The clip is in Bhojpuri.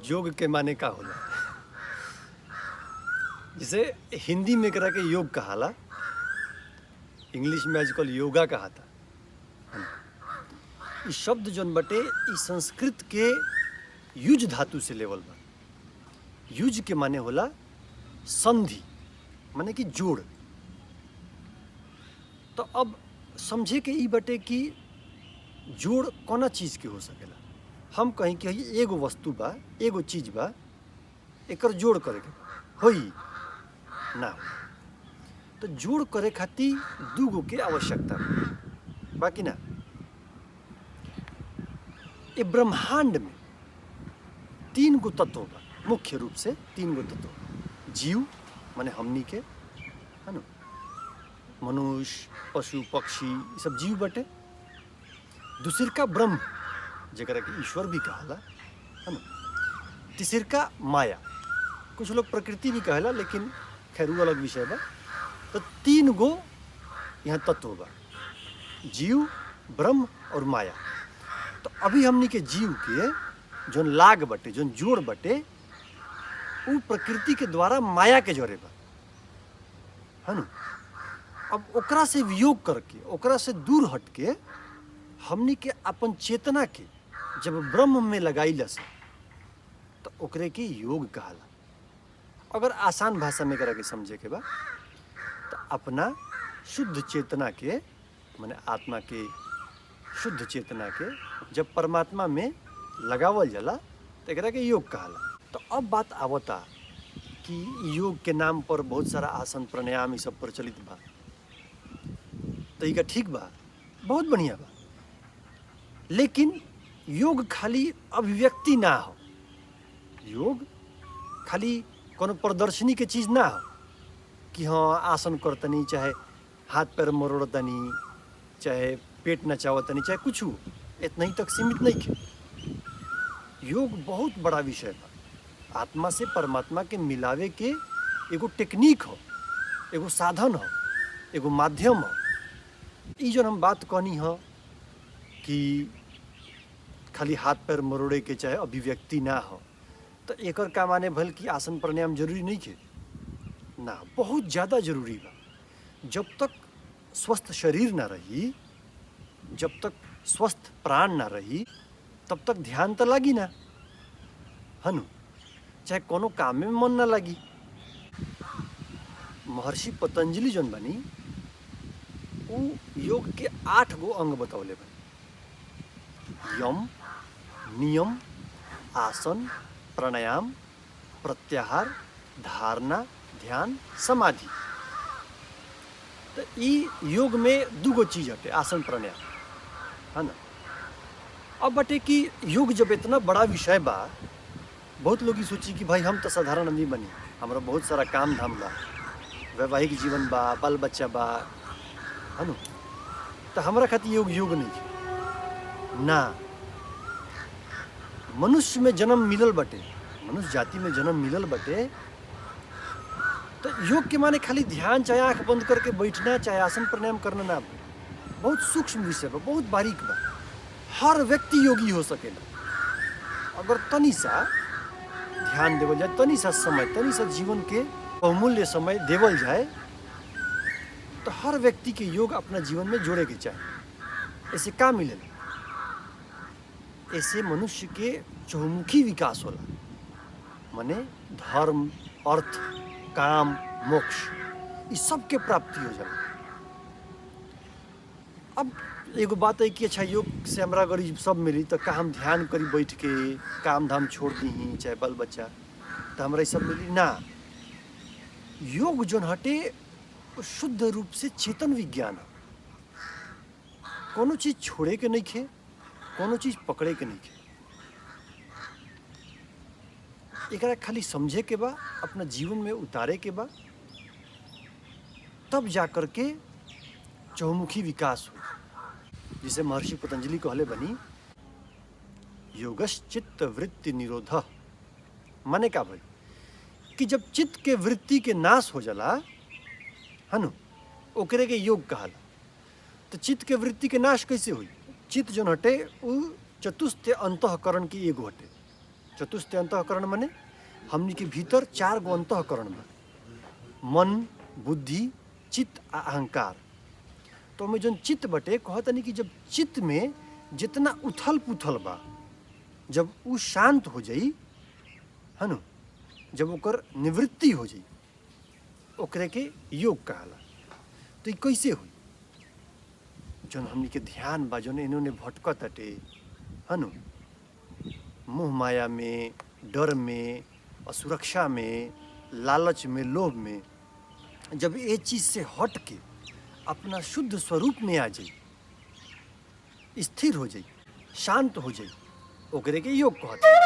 योग के माने का होला। जिसे हिंदी में करा के योग कहाला, इंग्लिश में आजकल योगा कहाता। इ शब्द जौन बटे इ संस्कृत के युज धातु से लेवल बा। युज के माने होला संधि, माने कि जोड़। तो अब समझे के इ बटे कि जोड़ कौना चीज के हो सकेला। हम कहीं कि एगो वस्तु बा, एगो चीज बा, एकर जोड़ करे के होई ना हो। तो जोड़ करे खातिर दूगो के आवश्यकता बा, बाकी ना। ये ब्रह्मांड में 3 गो तत्व बा, मुख्य रूप से 3 गो तत्व। जीव माने हमनी के, है ना, मनुष्य, पशु, पक्षी, ये सब जीव बटे। दूसरका ब्रह्म, जेकरा के ईश्वर भी कहाला, है ना। तीसरका माया, कुछ लोग प्रकृति भी कहेला, लेकिन खैर वो अलग विषय बा। तो 3 गो यहाँ तत्व बा, जीव, ब्रह्म और माया। तो अभी हमनी के जीव के जोन लाग बटे, जोन जोड़ बटे, वो प्रकृति के द्वारा माया के जोड़े बा, है ना। अब ओकरा से वियोग करके, ओकरा से दूर हट के हमनी के अपन चेतना के जब ब्रह्म में लगाईला से, तो ओकरे के योग कहाला। अगर आसान भाषा में करा के समझे के बा, तो अपना शुद्ध चेतना के, माने आत्मा के शुद्ध चेतना के जब परमात्मा में लगावल जाला, तो एकरा के योग कहाला। तो अब बात आवता कि योग के नाम पर बहुत सारा आसन, प्राणायाम ये सब प्रचलित बा। तो इका ठीक बा, बहुत बढ़िया बा, लेकिन योग खाली अभिव्यक्ति ना हो। योग खाली कोनो प्रदर्शनी के चीज ना हो कि हाँ आसन करतनी, चाहे हाथ पैर मरोड़तनी, चाहे पेट नचावतनी, चाहे कुछ हो, इतना ही तक सीमित नहीं है। योग बहुत बड़ा विषय बा। आत्मा से परमात्मा के मिलावे के एगो टेक्निक हो, एगो साधन हो, एगो माध्यम हो। ई जो हम बात कहनी हो कि खाली हाथ पैर मरोड़े के चाहे अभिव्यक्ति ना हो, तो एकर का माने भल कि आसन प्राणायाम जरूरी नहीं है ना, बहुत ज़्यादा जरूरी बा। जब तक स्वस्थ शरीर ना रही, जब तक स्वस्थ प्राण ना रही, तब तक ध्यान तो लगी ना, है ना। चाहे कोनो काम में मन ना लगी। महर्षि पतंजलि जौन बनी, वो योग के 8 गो अंग बतौले बनी। यम, नियम, आसन, प्राणायाम, प्रत्याहार, धारणा, ध्यान, समाधि। तो ई योग में 2 गो चीज हटे, आसन प्राणायाम, है ना। अब बटे कि योग जब इतना बड़ा विषय बा, बहुत लोग सोची कि भाई हम तो साधारण आदमी बनी, हमारा बहुत सारा काम धाम बा, वैवाहिक जीवन बा, बाल बच्चा बा, है ना। तो हमारा खातिर योग नहीं है ना। मनुष्य में जन्म मिलल बटे, मनुष्य जाति में जन्म मिलल बटे, तो योग के माने खाली ध्यान, चाहे आंख बंद करके बैठना, चाहे आसन प्राणायाम करना ना। बहुत सूक्ष्म विषय बा, बहुत बारीक बा। हर व्यक्ति योगी हो सकेला अगर तनी सा ध्यान देवल जाए, तनी सा समय, तनी सा जीवन के बहुमूल्य समय देवल जाए, तो हर व्यक्ति के योग अपना जीवन में जोड़े के चाहे। ऐसे का मिलेला? ऐसे मनुष्य के चहुमुखी विकास होला, माने धर्म, अर्थ, काम, मोक्ष, इस सब के प्राप्ति हो जाला। अब एगो बात है कि अच्छा योग से हमरा अगर सब मिली, तो का हम ध्यान करी बैठ के, काम धाम छोड़ दी, चाहे बाल बच्चा, तो हमरा सब मिली ना। योग जोन हटे शुद्ध रूप से चेतन विज्ञान है। कोनो चीज छोड़े के नहीं खे, कोनो चीज पकड़े के नहीं खे। एकरा खाली समझे के बा, अपना जीवन में उतारे के बा, तब जाकर के चहुमुखी विकास हो। जिसे महर्षि पतंजलि कहले बनी, योगश्चित्त वृत्ति निरोधः। माने का भाई कि जब चित्त के वृत्ति के नाश हो जाला, है ना, ओकरे के योग कहाला। तो चित्त के वृत्ति के नाश कैसे हुई? चित्त जो हटे वो चतुस्थ अंतःकरण की एगो हटे, चतुष्ट अंतःकरण माने हमनी के भीतर 4 गो अंतःकरण बा, मन, बुद्धि, चित्त आ अहंकार। तो हमें जौन चित्त बटे कहतनी कि जब चित्त में जितना उथल पुथल बा, जब उ शांत हो जाई, है न, जब ओकर निवृत्ति हो जाई, ओकरे के योग कहाला। तो ये कैसे हुई? जौन हमनी के ध्यान बा, जौन इन्होंने भटकत हटे, है न, मोह माया में, डर में, असुरक्षा में, लालच में, लोभ में, जब ये चीज से हट के अपना शुद्ध स्वरूप में आ जाई, स्थिर हो जाई, शांत हो जाई, ओकरे के योग कहते हैं।